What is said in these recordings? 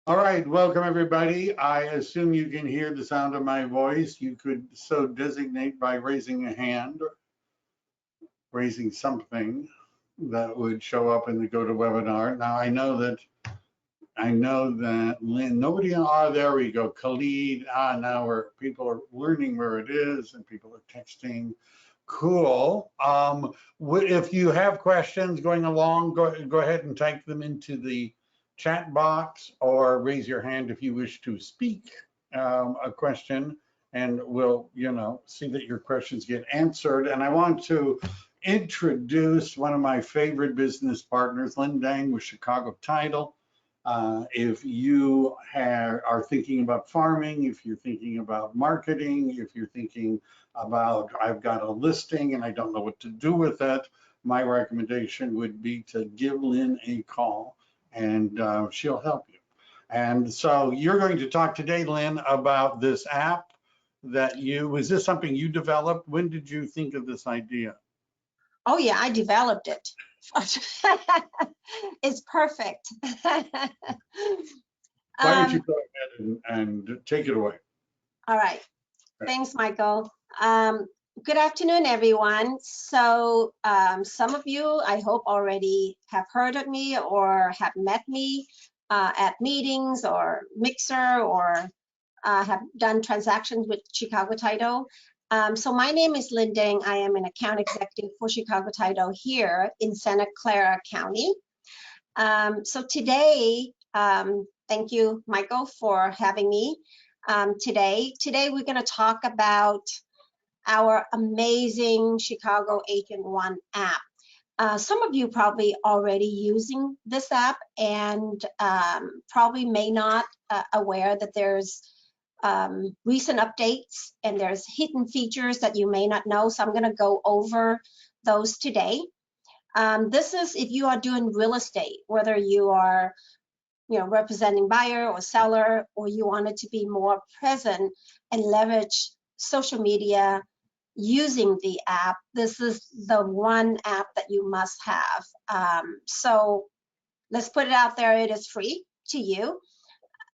All right, welcome everybody. I assume you can hear the sound of my voice. You could so designate by raising a hand, raising something that would show up in the GoToWebinar. Now I know that Lynn, nobody, there we go. Khalid, now people are learning where it is and people are texting. Cool. If you have questions going along, go ahead and type them into the chat box or raise your hand if you wish to speak a question, and we'll, see that your questions get answered. And I want to introduce one of my favorite business partners, Lynn Dang with Chicago Title. If you are thinking about farming, if you're thinking about marketing, if you're thinking about, I've got a listing and I don't know what to do with it, my recommendation would be to give Lynn a call and she'll help you. And so you're going to talk today, Lynn, about this app was this something you developed? When did you think of this idea? Oh yeah, I developed it. It's perfect. Why don't you go ahead and take it away? All right. Thanks, Michael. Good afternoon, everyone. So some of you, I hope, already have heard of me or have met me at meetings or Mixer or have done transactions with Chicago Title. So my name is Lynn Dang. I am an account executive for Chicago Title here in Santa Clara County. So today, thank you, Michael, for having me. Today we're going to talk about our amazing Chicago Agent One app. Some of you probably already using this app and probably may not aware that there's recent updates and there's hidden features that you may not know. So I'm going to go over those today. This is if you are doing real estate, whether you are representing buyer or seller, or you wanted to be more present and leverage social media using the app, this is the one app that you must have. So let's put it out there, it is free to you.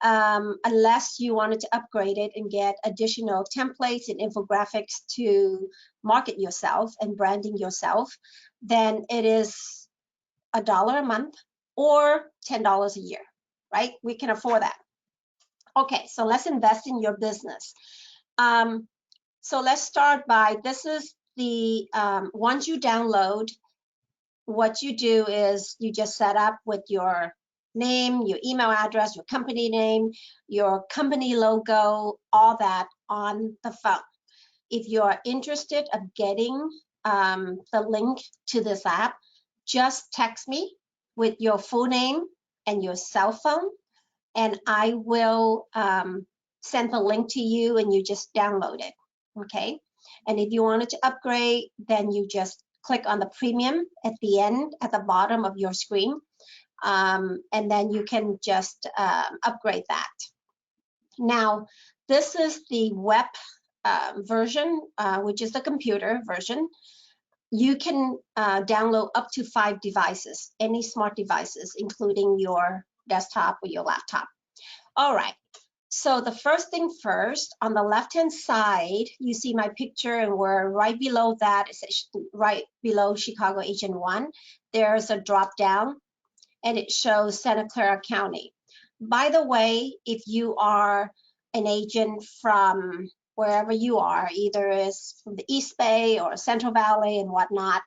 Unless you wanted to upgrade it and get additional templates and infographics to market yourself and branding yourself, then it is $1 a month or $10 a year, right? We can afford that. Okay, so let's invest in your business. So let's start by, this is the, once you download, what you do is you just set up with your name, your email address, your company name, your company logo, all that on the phone. If you're interested of getting the link to this app, just text me with your full name and your cell phone, and I will send the link to you and you just download it, okay? And if you wanted to upgrade, then you just click on the premium at the end, at the bottom of your screen, and then you can just upgrade that. Now, this is the web version, which is the computer version. You can download up to 5 devices, any smart devices, including your desktop or your laptop. All right. So the first thing first, on the left-hand side, you see my picture, and we're right below that, it's right below Chicago Agent One. There's a drop down, and it shows Santa Clara County. By the way, if you are an agent from wherever you are, either is from the East Bay or Central Valley and whatnot,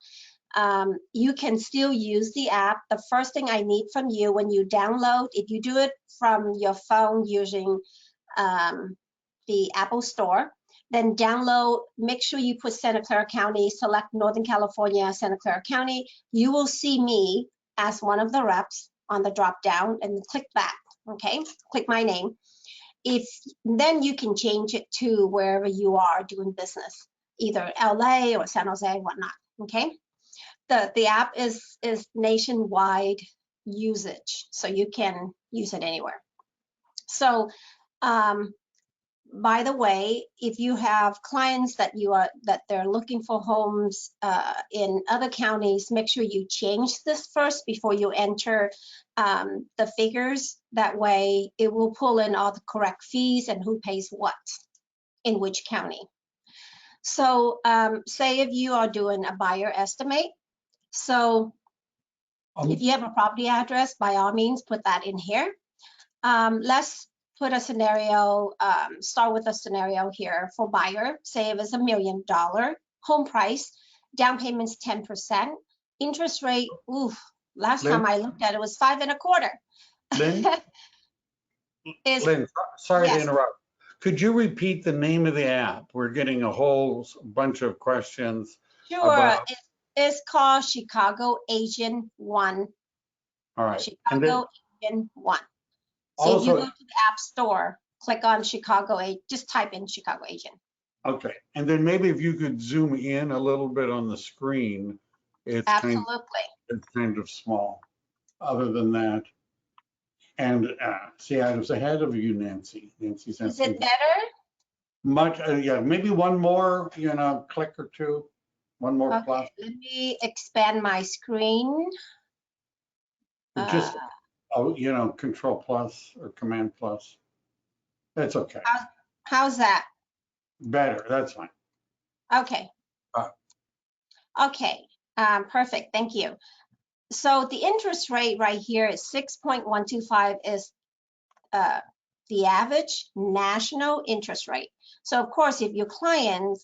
you can still use the app. The first thing I need from you when you download, if you do it from your phone using the Apple Store, then download, make sure you put Santa Clara County, select Northern California, Santa Clara County. You will see me as one of the reps on the drop down, and click that, okay? Click my name. Then you can change it to wherever you are doing business, either LA or San Jose, whatnot, okay? The app is nationwide usage, so you can use it anywhere. So by the way, if you have clients that they're looking for homes in other counties, make sure you change this first before you enter the figures. That way it will pull in all the correct fees and who pays what in which county. So say if you are doing a buyer estimate, so if you have a property address, by all means put that in here. Let's put a scenario, start with a scenario here for buyer. Say if it's $1 million home price, down payment's 10%, interest rate, oof, last Lynn? time I looked at it was 5.25. Lynn, sorry to Yes. interrupt. Could you repeat the name of the app? We're getting a whole bunch of questions. Sure, About, it's called Chicago Agent One. all right. Chicago Agent One. So also, if you go to the App Store, click on Chicago Agent, just type in Chicago Agent. okay, and then maybe if you could zoom in a little bit on the screen, it's kind of small. Other than that, and see, I was ahead of you, Nancy. Nancy's Is it better? Much, yeah, maybe one more, click or two, one more plus. Let me expand my screen. Just, control plus or command plus. That's okay. How's that? Better, that's fine. Okay. Okay, perfect, thank you. So the interest rate right here is 6.125 is the average national interest rate. So of course, if your client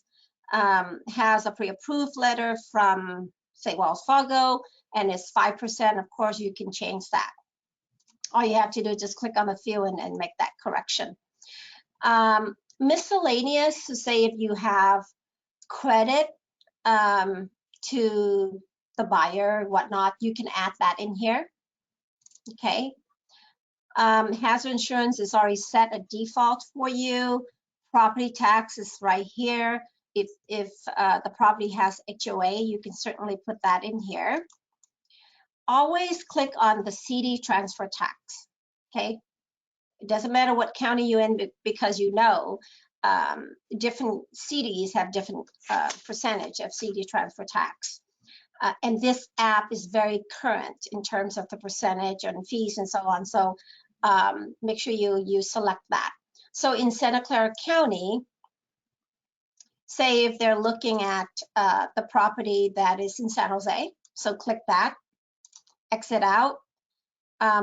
has a pre-approved letter from, say, Wells Fargo, and it's 5%, of course, you can change that. All you have to do is just click on the field and make that correction. Miscellaneous, so say if you have credit to the buyer, whatnot, you can add that in here, okay? Hazard insurance is already set a default for you. Property tax is right here. If the property has HOA, you can certainly put that in here. Always click on the CD transfer tax, okay? It doesn't matter what county you're in because different CDs have different percentage of CD transfer tax. And this app is very current in terms of the percentage and fees and so on. So make sure you select that. So in Santa Clara County, say if they're looking at the property that is in San Jose, so click that, exit out.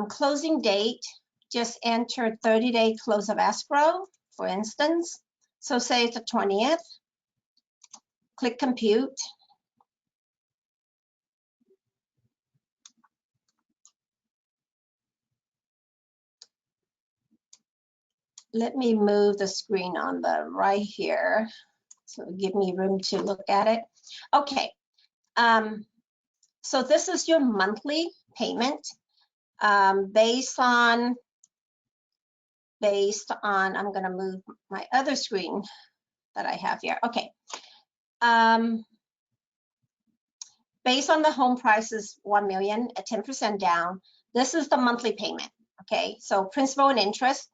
Closing date, just enter 30-day close of escrow, for instance. So say it's the 20th, click compute. Let me move the screen on the right here, so give me room to look at it. Okay, so this is your monthly payment based on, I'm gonna move my other screen that I have here. Okay, based on the home prices, 1 million at 10% down, this is the monthly payment, okay? So principal and interest,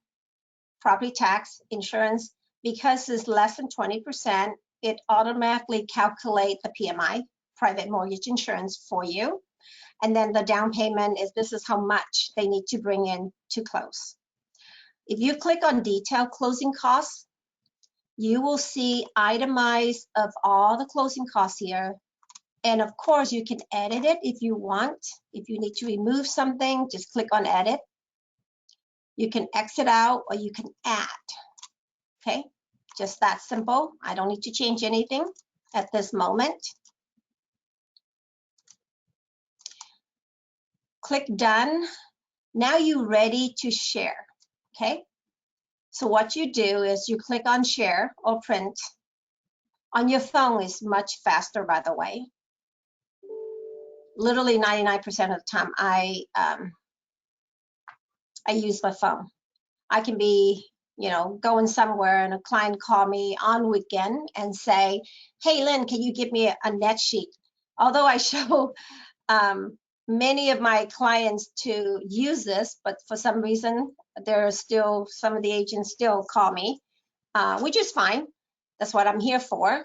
property tax, insurance, because it's less than 20%, it automatically calculates the PMI, private mortgage insurance, for you. And then the down payment is, this is how much they need to bring in to close. If you click on detail closing costs, you will see itemized of all the closing costs here. And of course, you can edit it if you want. If you need to remove something, just click on edit. You can exit out or you can add, okay? Just that simple. I don't need to change anything at this moment. Click done. Now you're ready to share, okay? So what you do is you click on share or print. On your phone is much faster, by the way. Literally 99% of the time I use my phone. I can be, going somewhere and a client call me on weekend and say, hey, Lynn, can you give me a net sheet? Although I show many of my clients to use this, but for some reason, there are still, some of the agents still call me. which is fine. That's what I'm here for.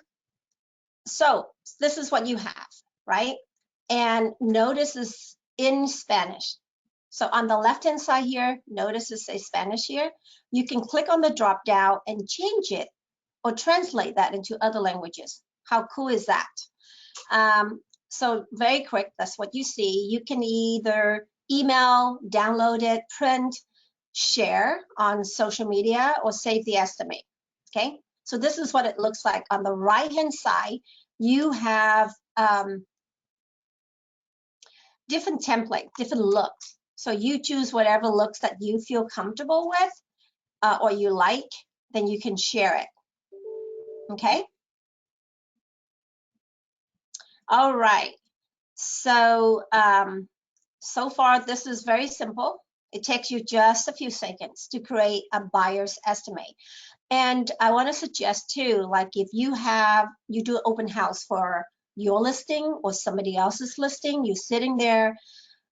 So this is what you have, right? And notice is in Spanish. So on the left-hand side here, notice it says Spanish here. You can click on the drop down and change it or translate that into other languages. How cool is that? So very quick, that's what you see. You can either email, download it, print, share on social media, or save the estimate, okay? So this is what it looks like. On the right-hand side, you have different template, different looks. So you choose whatever looks that you feel comfortable with or you like, then you can share it, okay? All right, so so far this is very simple. It takes you just a few seconds to create a buyer's estimate. And I want to suggest too, like if you do open house for your listing or somebody else's listing, you're sitting there,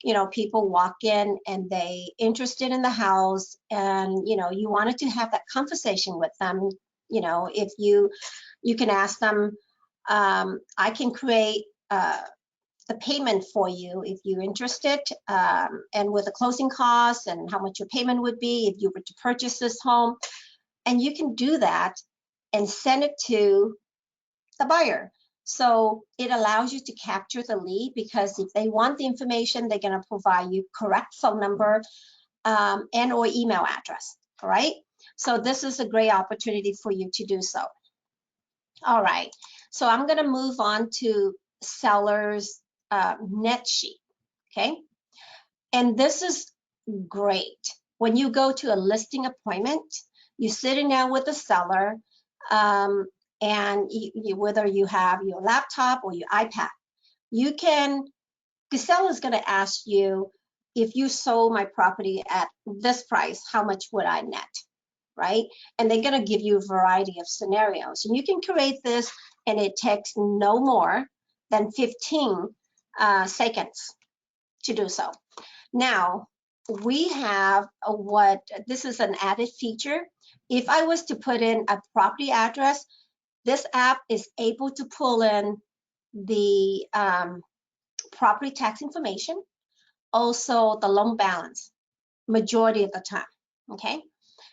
you know, people walk in and they interested in the house, and you know, you wanted to have that conversation with them. You know, if you can ask them, I can create the payment for you if you're interested, and with the closing costs and how much your payment would be if you were to purchase this home. And you can do that and send it to the buyer. So it allows you to capture the lead, because if they want the information, they're going to provide you correct phone number and or email address. All right. So this is a great opportunity for you to do so. All right. So I'm going to move on to seller's net sheet. Okay. And this is great. When you go to a listing appointment, you're sitting down with the seller, and whether you have your laptop or your iPad, you can, the seller is going to ask you, if you sold my property at this price, how much would I net, right? And they're going to give you a variety of scenarios. And you can create this, and it takes no more than 15 seconds to do so. Now, we have this is an added feature. If I was to put in a property address, this app is able to pull in the property tax information, also the loan balance, majority of the time, okay?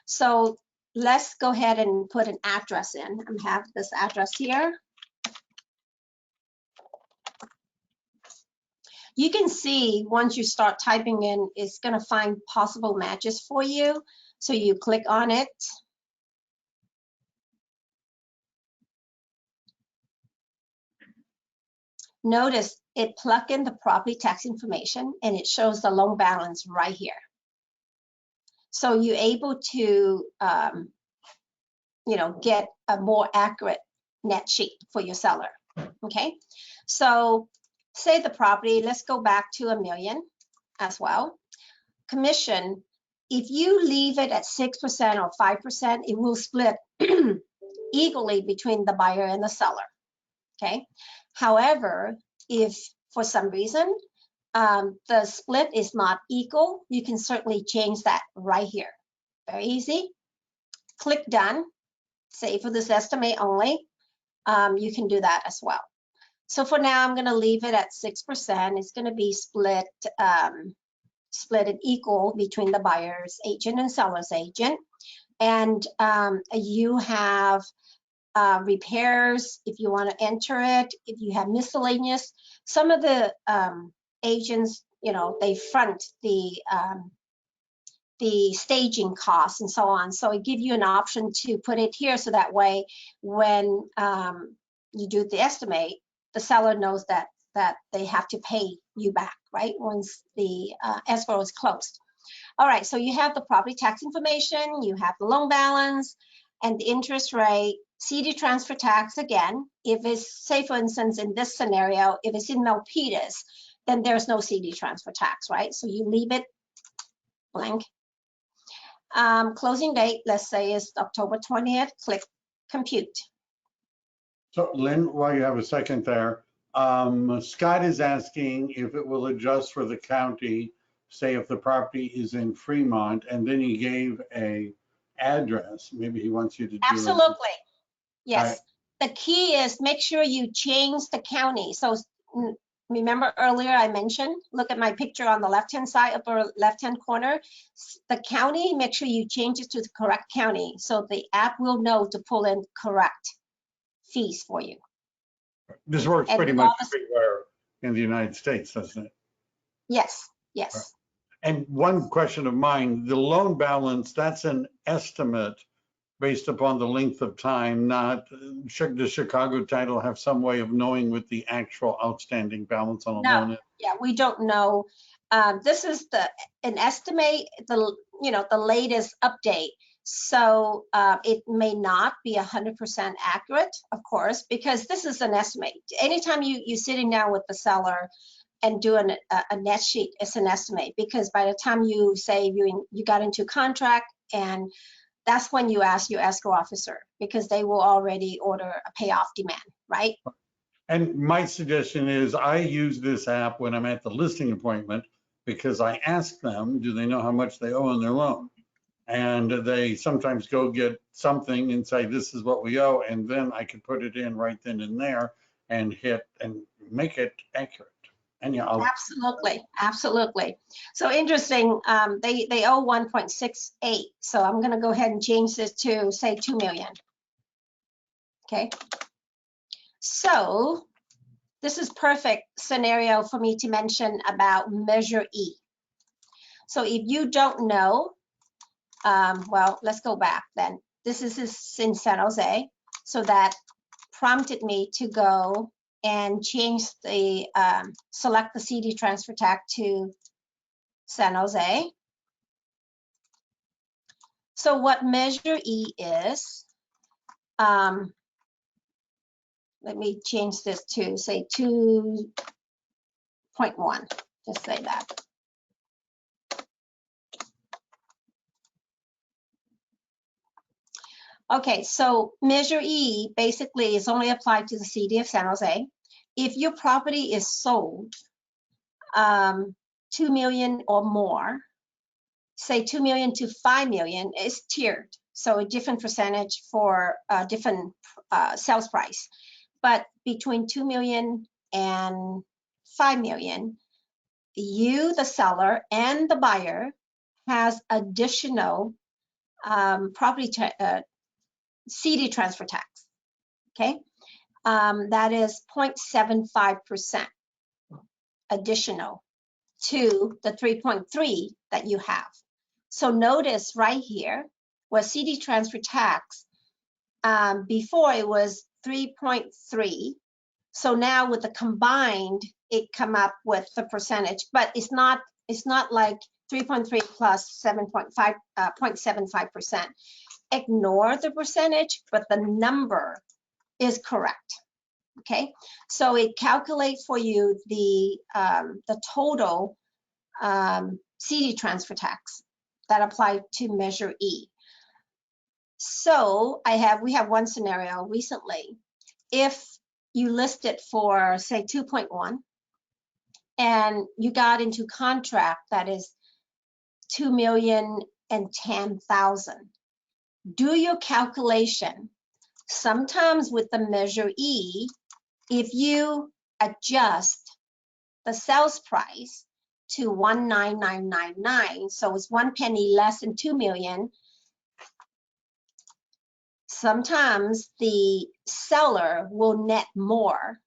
So let's go ahead and put an address in. I have this address here. You can see once you start typing in, it's going to find possible matches for you. So you click on it. Notice it plugged in the property tax information, and it shows the loan balance right here. So you're able to, you know, get a more accurate net sheet for your seller. Okay. So say the property, let's go back to $1 million as well. Commission, if you leave it at 6% or 5%, it will split equally between the buyer and the seller. Okay. However, if for some reason the split is not equal, you can certainly change that right here. Very easy. Click done. Say for this estimate only, you can do that as well. So for now, I'm going to leave it at 6%. It's going to be split it equal between the buyer's agent and seller's agent. And you have repairs if you want to enter it. If you have miscellaneous, some of the agents, you know, they front the staging costs and so on. So it gives you an option to put it here, so that way when you do the estimate, the seller knows that they have to pay you back, right, once the escrow is closed. All right, so you have the property tax information, you have the loan balance and the interest rate, CD transfer tax. Again, if it's, say for instance, in this scenario, if it's in Milpitas, then there's no CD transfer tax, right? So you leave it blank. Closing date, let's say, is October 20th. Click compute. So Lynn, while you have a second there, Scott is asking if it will adjust for the county, say if the property is in Fremont, and then he gave a address. Maybe he wants you to do it. Absolutely. Yes. Right. The key is make sure you change the county. So remember earlier I mentioned, look at my picture on the left-hand side, upper left-hand corner. The county, make sure you change it to the correct county so the app will know to pull in correct fees for you. This works And pretty with much all the- everywhere in the United States, doesn't it? Yes, yes. And one question of mine, the loan balance, that's an estimate based upon the length of time, not, does Chicago Title have some way of knowing what the actual outstanding balance on a loan No, is? yeah, we don't know. This is an estimate, the latest update. So it may not be 100% accurate, of course, because this is an estimate. Anytime you're sitting down with the seller and doing a net sheet, it's an estimate, because by the time you say you got into contract, and that's when you ask your escrow officer, because they will already order a payoff demand, right? And my suggestion is I use this app when I'm at the listing appointment, because I ask them, do they know how much they owe on their loan? And they sometimes go get something and say, this is what we owe. And then I can put it in right then and there and hit and make it accurate. And yeah, Absolutely, absolutely. So interesting, they owe 1.68. So I'm gonna go ahead and change this to say 2 million. Okay. So this is perfect scenario for me to mention about Measure E. So if you don't know, well, let's go back then. This is in San Jose. So that prompted me to go and change the, select the CD transfer tax to San Jose. So what Measure E is, let me change this to say 2.1, just say that. Okay, so Measure E basically is only applied to the city of San Jose. If your property is sold 2 million or more, say 2 million to 5 million, is tiered. So a different percentage for different sales price. But between 2 million and 5 million, you, the seller, and the buyer has additional property CD transfer tax. Okay, that is 0.75% additional to the 3.3 that you have. So notice right here where CD transfer tax, before it was 3.3. So now with the combined, it come up with the percentage, but it's not like 3.3 plus 0.75%. Ignore the percentage, but the number is correct. Okay, so it calculates for you the total CD transfer tax that apply to Measure E. So we have one scenario recently. If you list it for say 2.1 and you got into contract that is 2,010,000, do your calculation. Sometimes with the Measure E, if you adjust the sales price to 19999, so it's 1 penny less than 2 million, sometimes the seller will net more,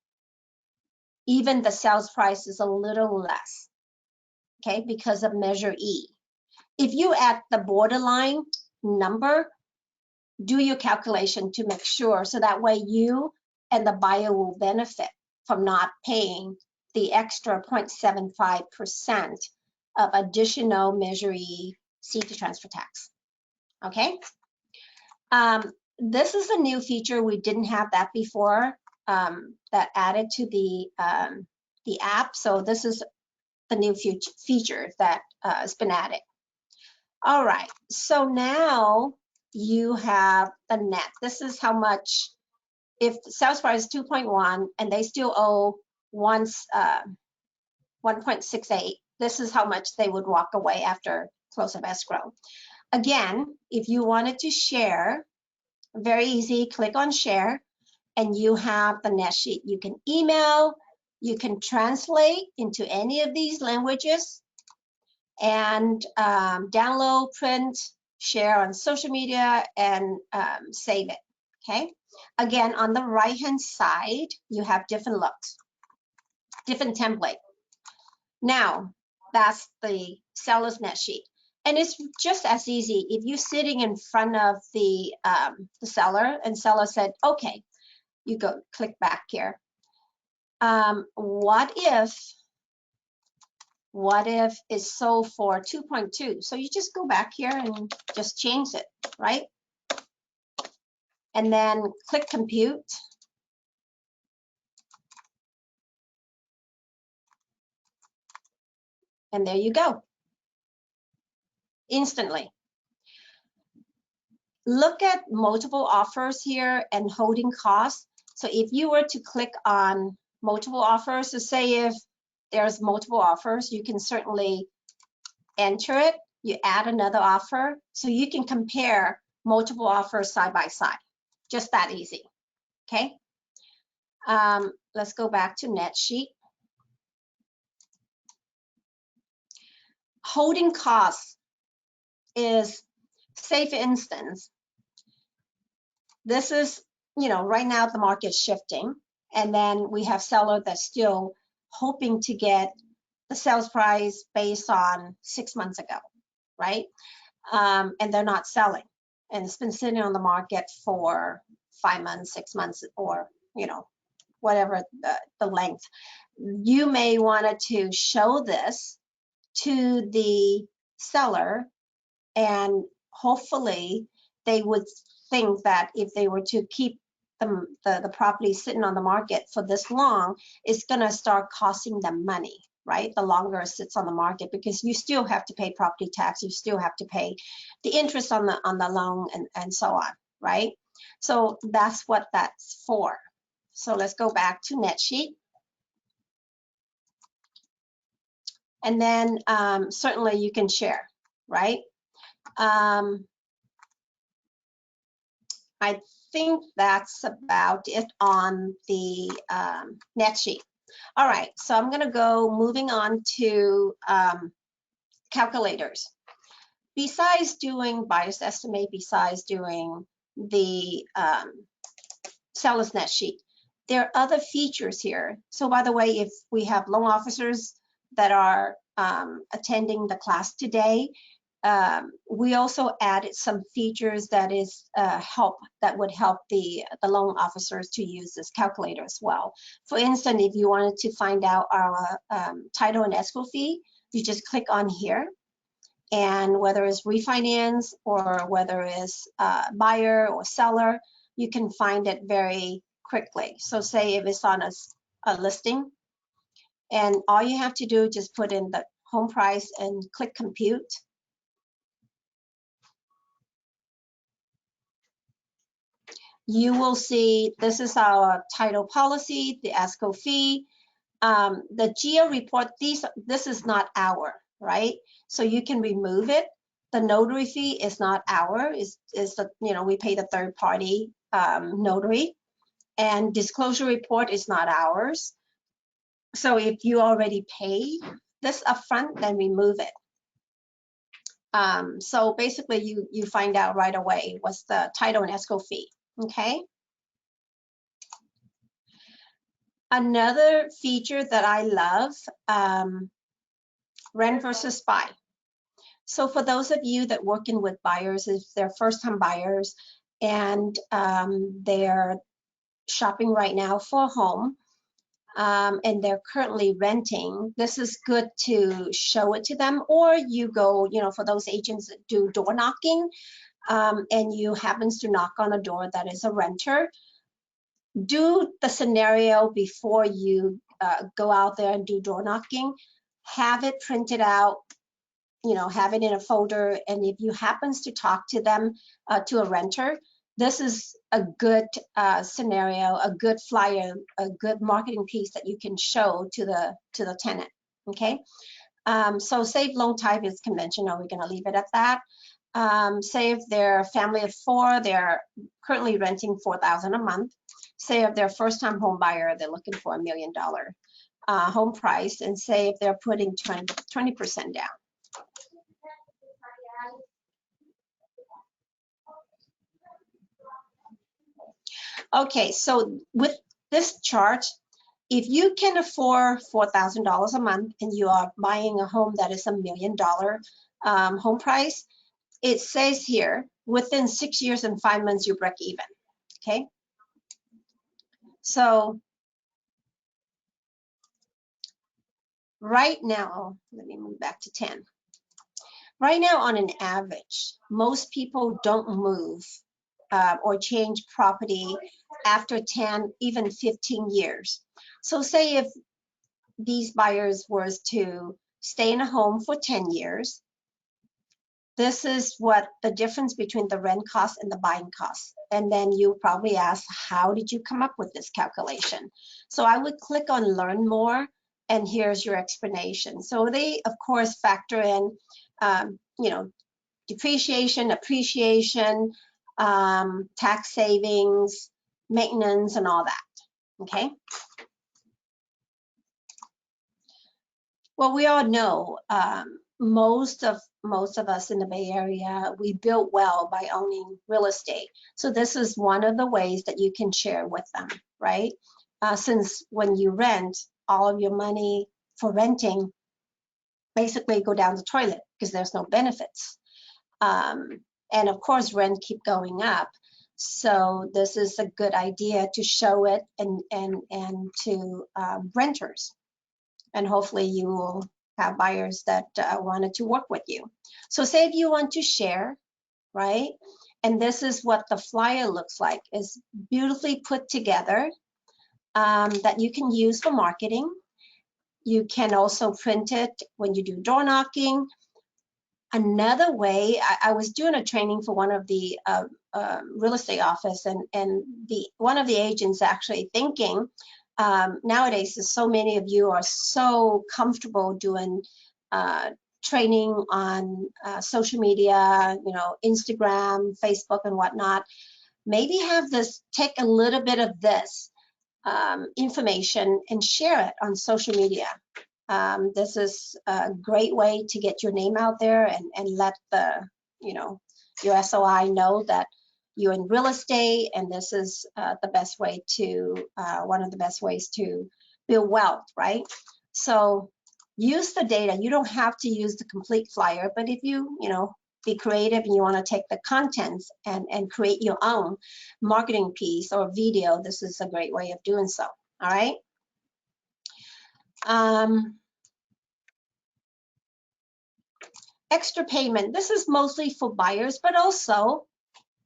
even the sales price is a little less, okay, because of Measure E. If you add the borderline number, do your calculation to make sure, so that way you and the buyer will benefit from not paying the extra 0.75% of additional Measure E CD transfer tax, okay? This is a new feature. We didn't have that before, that added to the app. So this is the new feature that has been added. All right, so now you have the net. This is how much, if the sales price is 2.1 and they still owe 1.68, this is how much they would walk away after close of escrow. Again, if you wanted to share, very easy, click on share, and you have the net sheet. You can email, you can translate into any of these languages, and download, print, share on social media, and save it, okay? Again, on the right-hand side, you have different looks, different template. Now, that's the seller's net sheet. And it's just as easy if you're sitting in front of the seller, and seller said, okay, you go click back here. What if it's sold for 2.2? So you just go back here and just change it, right? And then click compute. And there you go, instantly. Look at multiple offers here and holding costs. So if you were to click on multiple offers, to say if there's multiple offers, you can certainly enter it. You add another offer, so you can compare multiple offers side by side. Just that easy, okay? Let's go back to net sheet. Holding costs is, say for instance, this is, right now the market's shifting, and then we have seller that's still hoping to get the sales price based on 6 months ago, right? And they're not selling, and it's been sitting on the market for 5 months, 6 months, or whatever the length. You may want to show this to the seller, and hopefully they would think that if they were to keep the property sitting on the market for this long, it's going to start costing them money, right? The longer it sits on the market, because you still have to pay property tax, you still have to pay the interest on the loan, and so on, right? So that's what that's for. So let's go back to net sheet. And then certainly you can share, right? I think that's about it on the net sheet. All right, so I'm going to go moving on to calculators. Besides doing buyer's estimate, besides doing the seller's net sheet, there are other features here. So by the way, if we have loan officers that are attending the class today, we also added some features that would help the loan officers to use this calculator as well. For instance, if you wanted to find out our title and escrow fee, you just click on here, and whether it's refinance or whether it's buyer or seller, you can find it very quickly. So say if it's on a listing, and all you have to do is just put in the home price and click compute. You will see this is our title policy, the escrow fee, the geo report. This is not our, right? So you can remove it. The notary fee is not our. Is the we pay the third party notary, and disclosure report is not ours. So if you already paid this upfront, then remove it. So basically, you find out right away what's the title and escrow fee. Okay. Another feature that I love, rent versus buy. So for those of you that working with buyers, if they're first-time buyers and they're shopping right now for a home, and they're currently renting, this is good to show it to them. Or you go, for those agents that do door knocking, and you happens to knock on a door that is a renter, do the scenario before you go out there and do door knocking. Have it printed out, have it in a folder, and if you happens to talk to them, to a renter, this is a good scenario, a good flyer, a good marketing piece that you can show to the tenant. Okay, so save loan type is conventional. We're going to leave it at that. Say if they're a family of 4, they're currently renting $4,000 a month. Say if they're a first-time home buyer, they're looking for $1 million home price, and say if they're putting 20% down. Okay, so with this chart, if you can afford $4,000 a month and you are buying a home that is $1 million home price, it says here within 6 years and 5 months you break even. Okay, so right now, let me move back to 10. Right now, on an average, most people don't move or change property after 10, even 15 years. So say if these buyers was to stay in a home for 10 years, this is what the difference between the rent cost and the buying cost. And then you probably ask, how did you come up with this calculation? So I would click on learn more, and here's your explanation. So they, of course, factor in, you know, depreciation, appreciation, tax savings, maintenance, and all that, okay? Well, we all know most of us in the Bay Area, we built well by owning real estate. So this is one of the ways that you can share with them, right? Since when you rent, all of your money for renting basically go down the toilet because there's no benefits. And of course, rent keep going up. So this is a good idea to show it and to renters. And hopefully you will have buyers that wanted to work with you. So say if you want to share, right? And this is what the flyer looks like. It's beautifully put together that you can use for marketing. You can also print it when you do door knocking. Another way, I was doing a training for one of the real estate office, and one of the agents actually thinking, nowadays, so many of you are so comfortable doing training on social media, you know, Instagram, Facebook, and whatnot. Maybe have this, take a little bit of this information and share it on social media. This is a great way to get your name out there and let the, you know, your SOI know that you're in real estate, and this is the best way to, one of the best ways to build wealth, right? So use the data. You don't have to use the complete flyer, but if you, you know, be creative and you want to take the contents and create your own marketing piece or video, this is a great way of doing so, all right? Extra payment. This is mostly for buyers, but also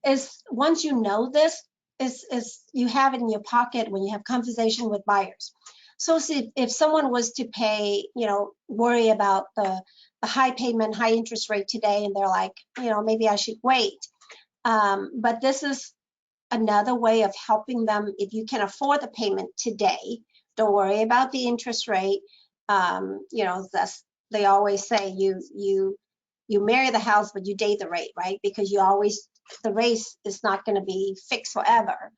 is once you know this, is you have it in your pocket when you have conversation with buyers. So if someone was to pay, you know, worry about the high payment, high interest rate today, and they're like, you know, maybe I should wait. But this is another way of helping them. If you can afford the payment today, don't worry about the interest rate. You know, that's, they always say you marry the house, but you date the rate, right? Because you always, the rate is not going to be fixed forever.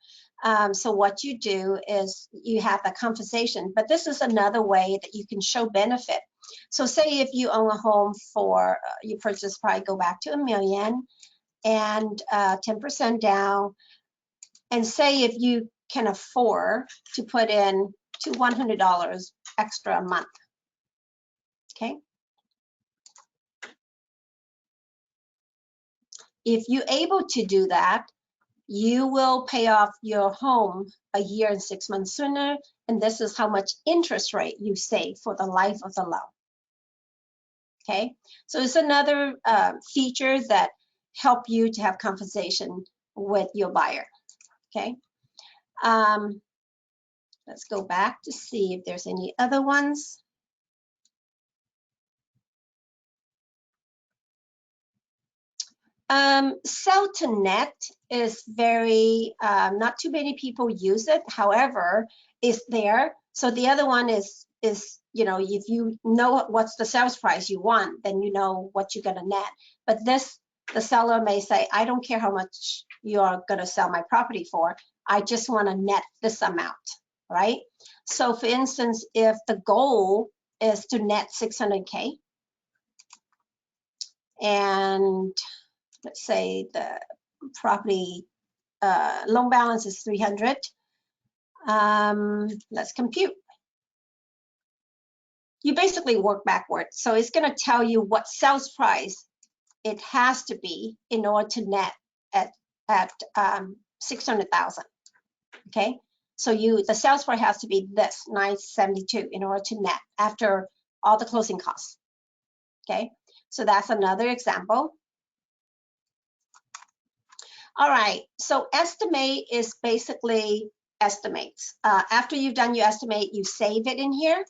So what you do is you have the conversation, but this is another way that you can show benefit. So say if you own a home for, you purchase price go back to $1 million and 10% down, and say if you can afford to put in to $100 extra a month, okay? If you're able to do that, you will pay off your home a year and 6 months sooner, and this is how much interest rate you save for the life of the loan. Okay, so it's another feature that help you to have conversation with your buyer. Okay, let's go back to see if there's any other ones. Sell to net is very, not too many people use it. However, it's there. So the other one is, you know, if you know what's the sales price you want, then you know what you're gonna net. But this the seller may say, I don't care how much you are going to sell my property for. I just want to net this amount, right? So for instance, if the goal is to net 600K, and let's say the property loan balance is 300, let's compute. You basically work backwards. So it's going to tell you what sales price it has to be in order to net at 600,000. Okay, so the sales price has to be this 972 in order to net after all the closing costs. Okay, so that's another example. All right, so estimate is basically estimates. After you've done your estimate, you save it in here,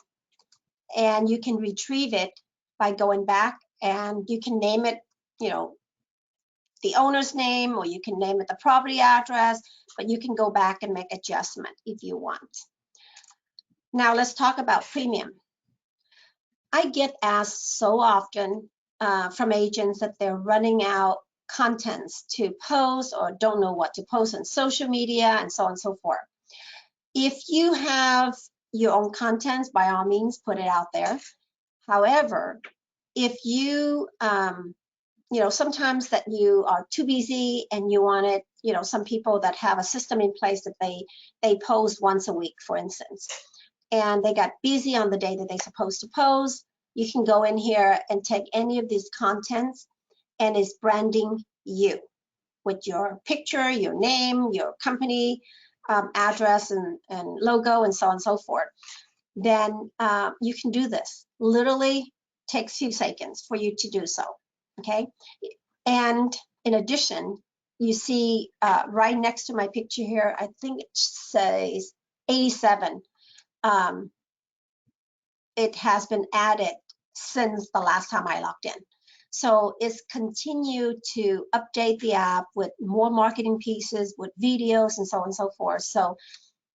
and you can retrieve it by going back, and you can name it, you know, the owner's name, or you can name it the property address, but you can go back and make adjustment if you want. Now let's talk about premium. I get asked so often from agents that they're running out contents to post or don't know what to post on social media and so on and so forth. If you have your own contents, by all means, put it out there. However, if you, you know, sometimes that you are too busy and you want it, you know, some people that have a system in place that they post once a week, for instance, and they got busy on the day that they're supposed to post, you can go in here and take any of these contents, and it's branding you with your picture, your name, your company address and logo and so on and so forth. Then you can do this. Literally takes 2 seconds for you to do so. Okay, and in addition, you see right next to my picture here, I think it says 87. It has been added since the last time I logged in. So it's continued to update the app with more marketing pieces, with videos and so on and so forth. So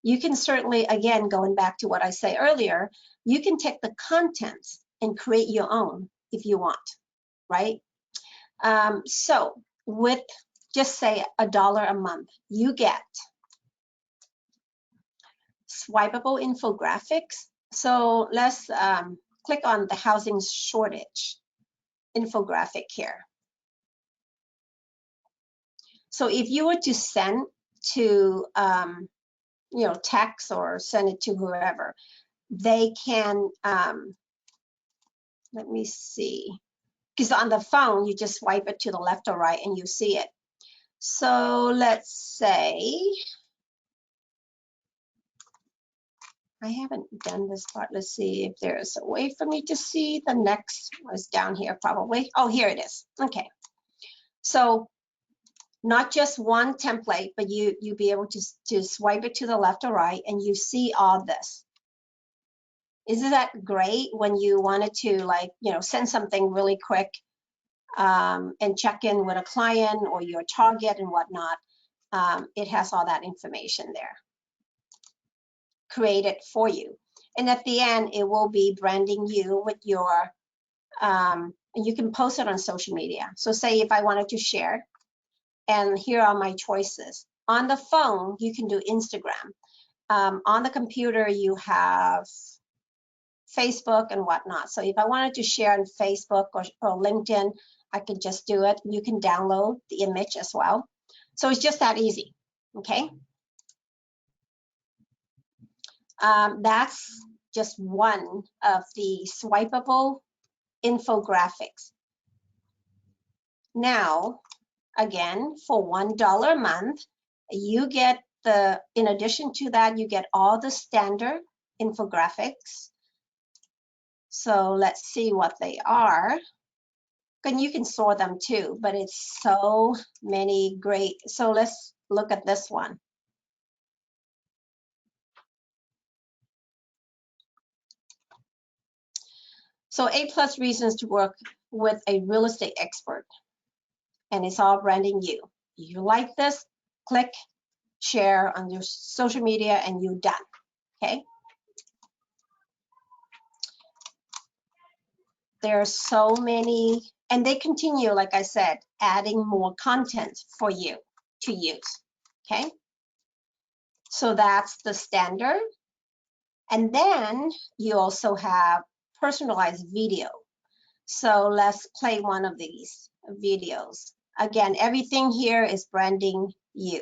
you can certainly, again, going back to what I said earlier, you can take the contents and create your own if you want, right? So with just say $1 a month, you get swipeable infographics. So let's click on the housing shortage infographic here. So if you were to send to, you know, text or send it to whoever, they can, let me see, because on the phone, you just swipe it to the left or right and you see it. So let's say, I haven't done this part. Let's see if there's a way for me to see the next was down here probably. Oh, here it is. Okay. So not just one template, but you be able to swipe it to the left or right and you see all this. Isn't that great when you wanted to, like, you know, send something really quick and check in with a client or your target and whatnot? It has all that information there created for you. And at the end, it will be branding you with your, and you can post it on social media. So say if I wanted to share, and here are my choices. On the phone, you can do Instagram. On the computer, you have Facebook and whatnot. So if I wanted to share on Facebook or LinkedIn, I could just do it. You can download the image as well. So it's just that easy, okay? That's just one of the swipeable infographics. Now, again, for $1 a month, you get in addition to that, you get all the standard infographics. So let's see what they are. And you can sort them too, but it's so many great. So let's look at this one. So 8+ reasons to work with a real estate expert. And it's all branding you. You like this, click share on your social media and you're done, okay? There are so many And they continue, like I said, adding more content for you to use, okay? So that's the standard. And then you also have personalized video. So let's play one of these videos. Again, everything here is branding you.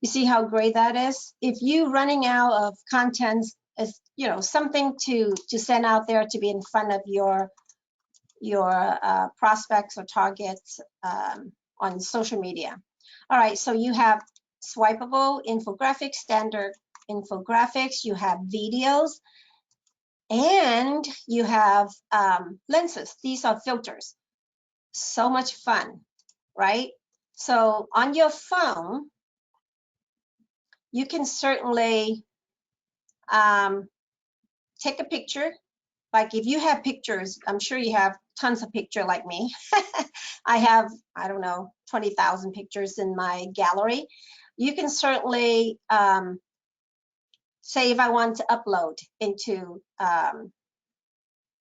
You see how great that is? If you running out of content, is something to send out there to be in front of your prospects or targets on social media. All right, so you have swipeable infographics, standard infographics, you have videos, and you have lenses. These are filters. So much fun, right? So on your phone, you can certainly take a picture. Like if you have pictures, I'm sure you have tons of pictures like me. I have, I don't know, 20,000 pictures in my gallery. You can certainly say if I want to upload into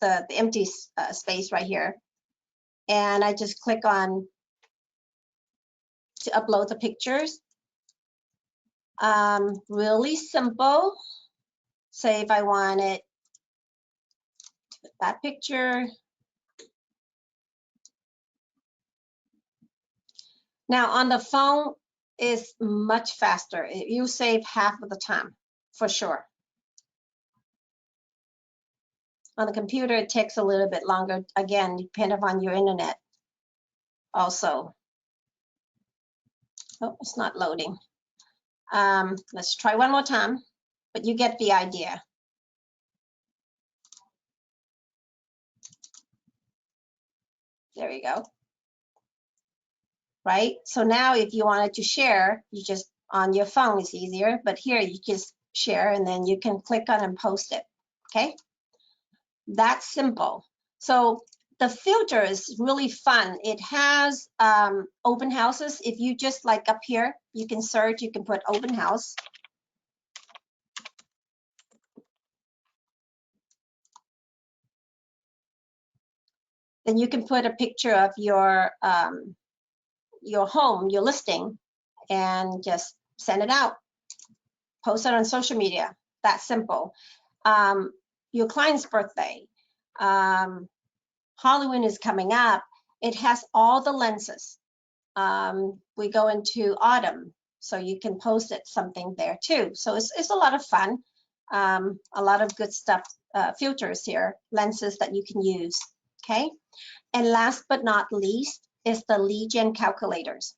the empty space right here. And I just click on to upload the pictures. Really simple. Say if I wanted that picture. Now on the phone is much faster. You save half of the time for sure. On the computer, it takes a little bit longer. Again, depending on your internet also. Oh, it's not loading. Let's try one more time, but you get the idea. There you go. Right? So now if you wanted to share, you just, on your phone is easier, but here you just share and then you can click on and post it, okay? That's simple. So the filter is really fun. It has open houses. If you just like up here, you can search, you can put open house. Then you can put a picture of your home, your listing, and just send it out. Post it on social media. That's simple. Your client's birthday, Halloween is coming up. It has all the lenses. We go into autumn, so you can post it something there too. So it's a lot of fun. A lot of good stuff, filters here, lenses that you can use, okay? And last but not least is the lead gen calculators.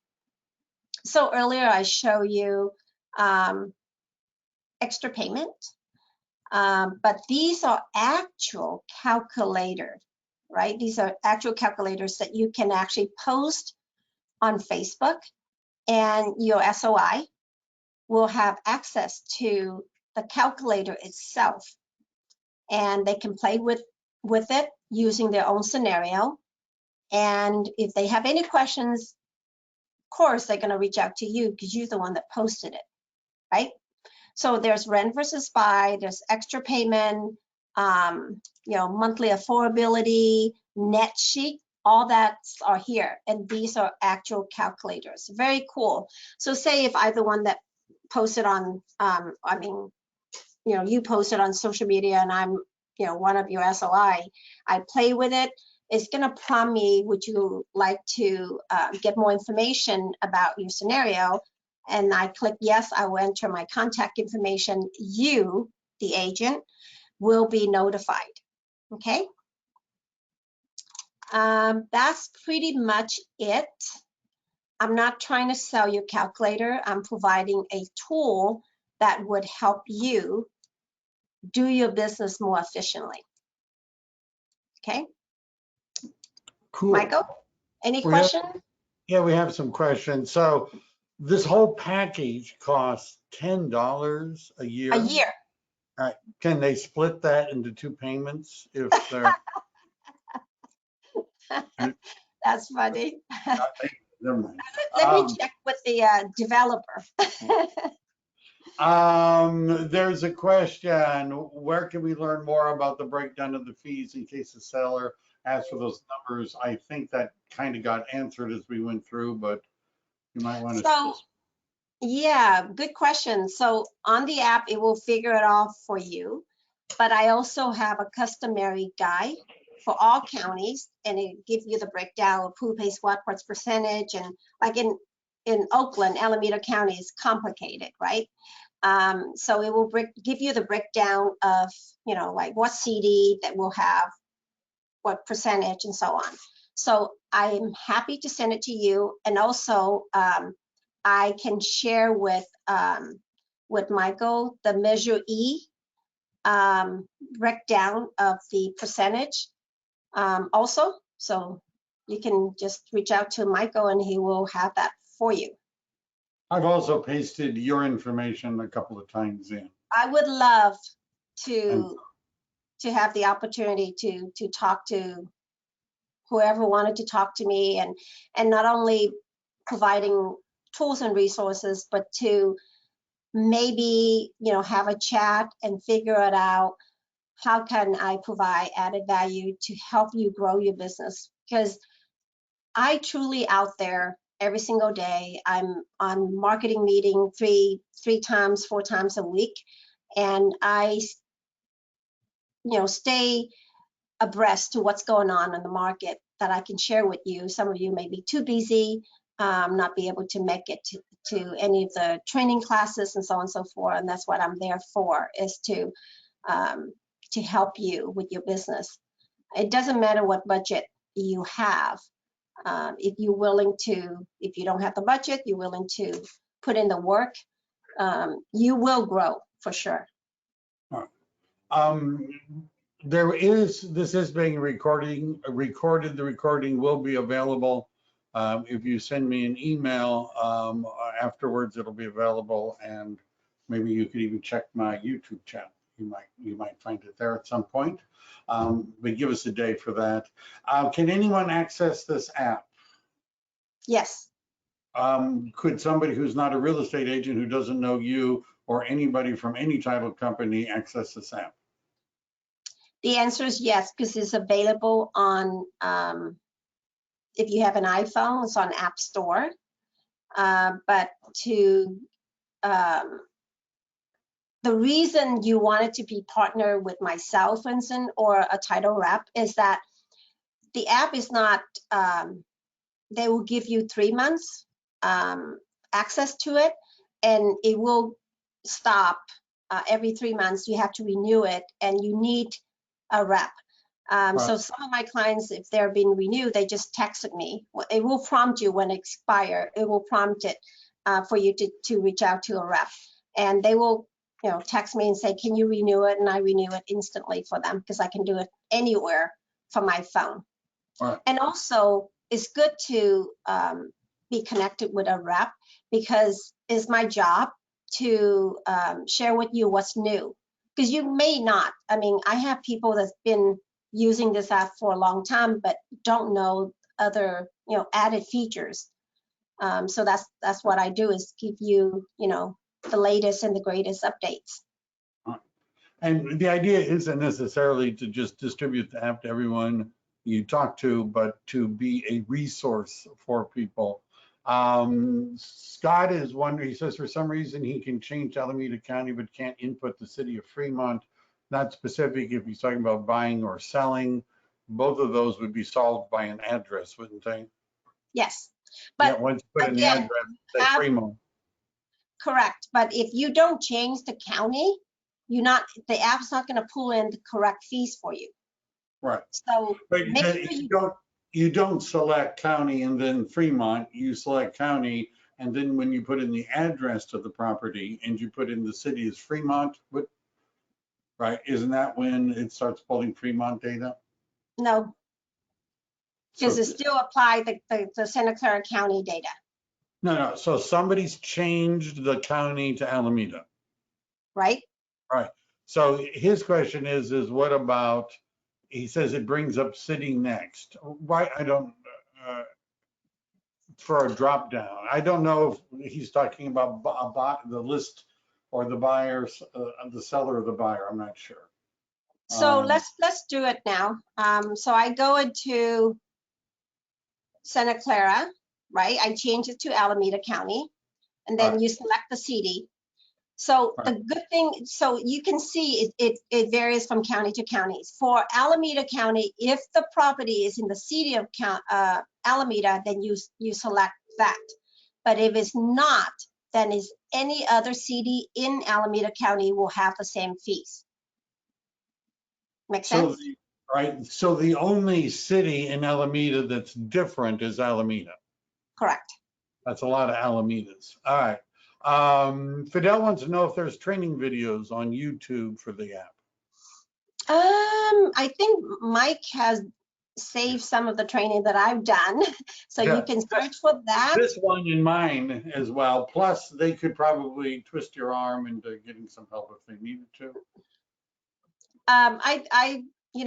So earlier I showed you extra payment, but these are actual calculators, right? These are actual calculators that you can actually post on Facebook, and your SOI will have access to the calculator itself, and they can play with it using their own scenario. And if they have any questions, of course, they're going to reach out to you because you're the one that posted it, right? So there's rent versus buy, there's extra payment, monthly affordability, net sheet, all that are here. And these are actual calculators. Very cool. So say if I'm the one that posted on, you posted on social media and I'm, one of your SOI, I play with it. It's going to prompt me, would you like to get more information about your scenario? and I click yes, I will enter my contact information. You, the agent, will be notified. Okay. That's pretty much it. I'm not trying to sell you a calculator. I'm providing a tool that would help you do your business more efficiently. Okay. Cool. Michael, any questions? Yeah, we have some questions. So this whole package costs $10 a year. A year. All right. Can they split that into 2 payments if they're? That's funny. Never mind. Let me check with the developer. There's a question. Where can we learn more about the breakdown of the fees in case the seller asks for those numbers? I think that kind of got answered as we went through, but you might want to. So, yeah, good question. So on the app, it will figure it out for you. But I also have a customary guide for all counties, and it gives you the breakdown of who pays what's percentage. And like in Oakland, Alameda County is complicated, right? So it will give you the breakdown of, you know, like what CD that will have what percentage and so on. So I'm happy to send it to you. And also I can share with Michael the Measure E breakdown of the percentage also. So you can just reach out to Michael and he will have that for you. I've also pasted your information a couple of times in. I would love to have the opportunity to talk to whoever wanted to talk to me, and not only providing tools and resources, but to maybe, you know, have a chat and figure it out. How can I provide added value to help you grow your business? Because I truly out there every single day. I'm on marketing meeting three times, 4 times a week, and I, you know, stay abreast to what's going on in the market that I can share with you. Some of you may be too busy, not be able to make it to any of the training classes and so on and so forth. And that's what I'm there for, is to help you with your business. It doesn't matter what budget you have. If you're willing to, if you don't have the budget, you're willing to put in the work, you will grow for sure. This is being recorded. The recording will be available. If you send me an email afterwards, it'll be available, and maybe you could even check my YouTube channel. You might find it there at some point. But give us a day for that. Can anyone access this app? Yes. Could somebody who's not a real estate agent, who doesn't know you or anybody from any title company, access this app? The answer is yes, because it's available on, if you have an iPhone, it's on App Store. But the reason you wanted to be partnered with myself, for instance, or a title rep, is that the app is not, they will give you 3 months access to it, and it will stop every 3 months. You have to renew it, and you need a rep. So some of my clients, if they're being renewed, they just texted me. It will prompt you when it expires. It will prompt it for you to reach out to a rep, and they will, you know, text me and say, can you renew it? And I renew it instantly for them, because I can do it anywhere from my phone. And also, it's good to be connected with a rep, because it's my job to share with you what's new. Because you may not, I mean, I have people that's been using this app for a long time, but don't know other, you know, added features. So that's what I do, is give you, you know, the latest and the greatest updates. And the idea isn't necessarily to just distribute the app to everyone you talk to, but to be a resource for people. Scott is wondering, he says for some reason he can change Alameda County but can't input the city of Fremont. Not specific if he's talking about buying or selling. Both of those would be solved by an address, wouldn't they? Yes. But yeah, once you put in the again, address, say Fremont. Correct. But if you don't change the county, the app's not going to pull in the correct fees for you. Right. So But make sure you don't select county and then Fremont, you select county, and then when you put in the address to the property and you put in the city as Fremont, right? Isn't that when it starts pulling Fremont data? no, because So, it still apply the Santa Clara County data, no. So somebody's changed the county to Alameda. right? Right. So his question is what about, he says it brings up city next. Why, I don't, for a drop down. I don't know if he's talking about the list or the buyers, the seller or the buyer. I'm not sure. So let's do it now. So I go into Santa Clara, right? I change it to Alameda County, and then Right. you select the CD. So Right. the good thing, so you can see it varies from county to county. For Alameda County, if the property is in the city of Alameda, then you select that. But if it's not, then is any other CD in Alameda County will have the same fees. Make sense? Right. So the only city in Alameda that's different is Alameda. Correct. That's a lot of Alamedas. All right. Fidel wants to know if there's training videos on YouTube for the app. I think Mike has saved some of the training that I've done, so Yeah. you can search for that. This one in mine as well. Plus, they could probably twist your arm into getting some help if they needed to.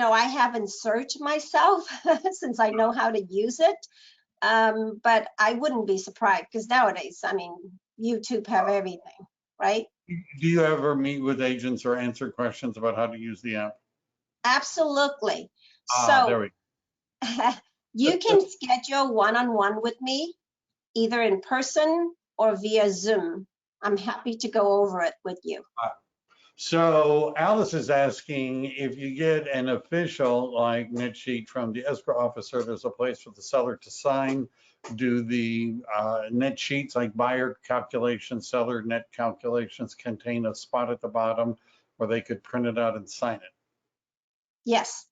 I haven't searched myself since I know how to use it, but I wouldn't be surprised because nowadays, I mean, YouTube have everything, right? Do you ever meet with agents or answer questions about how to use the app? Absolutely. There So we you can schedule one-on-one with me, either in person or via Zoom. I'm happy to go over it with you. So Alice is asking if you get an official like net sheet from the escrow officer, there's a place for the seller to sign. Do the net sheets like buyer calculations, seller net calculations contain a spot at the bottom where they could print it out and sign it? Yes.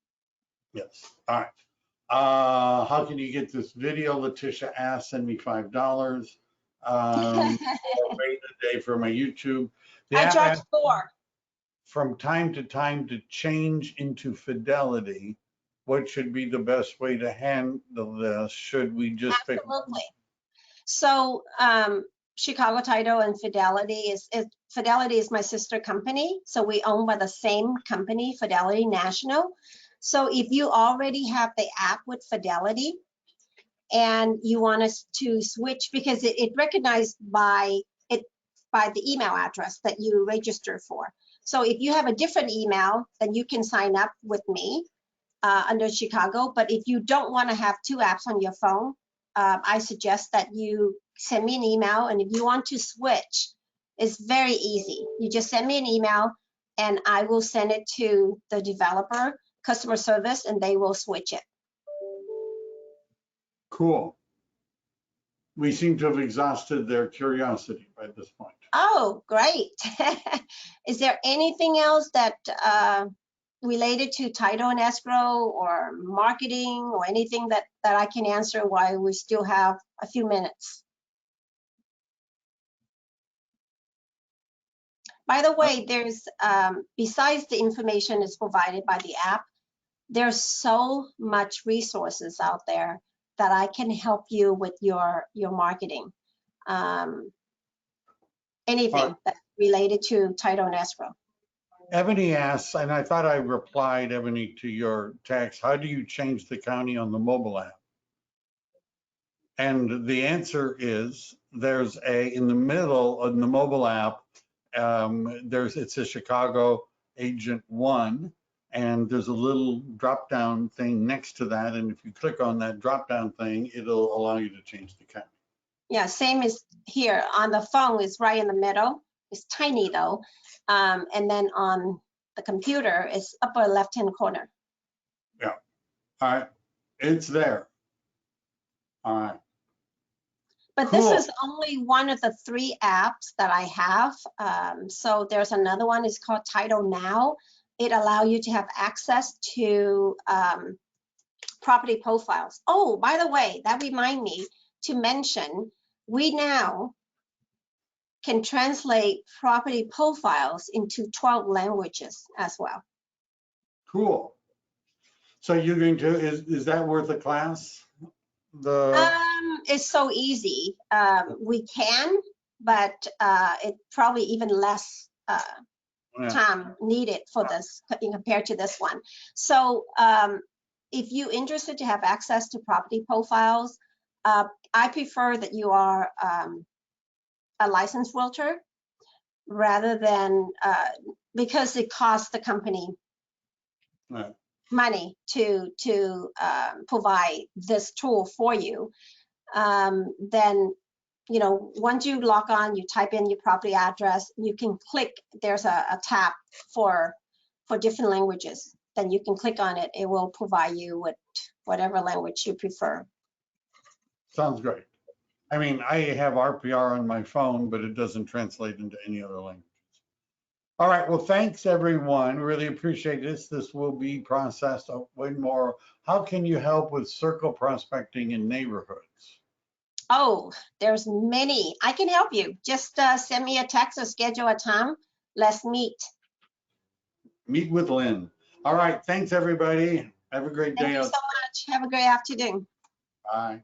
Yes. All right. How can you get this video? Letitia asked, send me $5. Wait a day for my YouTube. The I app charge $4. from time to time to change into Fidelity. What should be the best way to handle this? Should we just pick one? Absolutely. So Chicago Title and Fidelity is my sister company. So we own by the same company, Fidelity National. So if you already have the app with Fidelity and you want us to switch, because it recognized by the email address that you register for. So if you have a different email, then you can sign up with me under Chicago. But if you don't want to have two apps on your phone, I suggest that you send me an email. And if you want to switch, it's very easy. You just send me an email and I will send it to the developer, customer service, and they will switch it. Cool. We seem to have exhausted their curiosity by this point. Oh, great. Is there anything else that related to title and escrow or marketing or anything that I can answer while we still have a few minutes? By the way, there's, besides the information is provided by the app, there's so much resources out there that I can help you with your marketing. Anything that's related to title and escrow. Ebony asks, and I thought I replied, Ebony, to your text, how do you change the county on the mobile app? And the answer is there's in the middle of the mobile app, it says Chicago Agent 1, and there's a little drop down thing next to that. And if you click on that drop down thing, it'll allow you to change the county. Yeah, same as here on the phone, it's right in the middle. It's tiny though. And then on the computer, it's upper left-hand corner. Yeah, all right, it's there. All right. But this Cool. is only one of the 3 apps that I have. So there's another one, it's called Title Now. It allows you to have access to property profiles. Oh, by the way, that reminds me to mention, we now can translate property profiles into 12 languages as well. Cool. So you're going to, is that worth a class? It's so easy. We can, but it probably even less time needed for this compared to this one. So if you're interested to have access to property profiles, I prefer that you are a licensed realtor rather than, because it costs the company money to provide this tool for you. Then, you know, once you log on, you type in your property address, you can click, there's a tab for different languages. Then you can click on it. It will provide you with whatever language you prefer. Sounds great. I mean, I have RPR on my phone, but it doesn't translate into any other languages. All right. Well, thanks, everyone. Really appreciate this. This will be processed way more. How can you help with circle prospecting in neighborhoods? Oh, there's many. I can help you. Just send me a text or schedule a time. Let's meet. Meet with Lynn. All right. Thanks, everybody. Have a great day. Thank you so much. Have a great afternoon. Bye.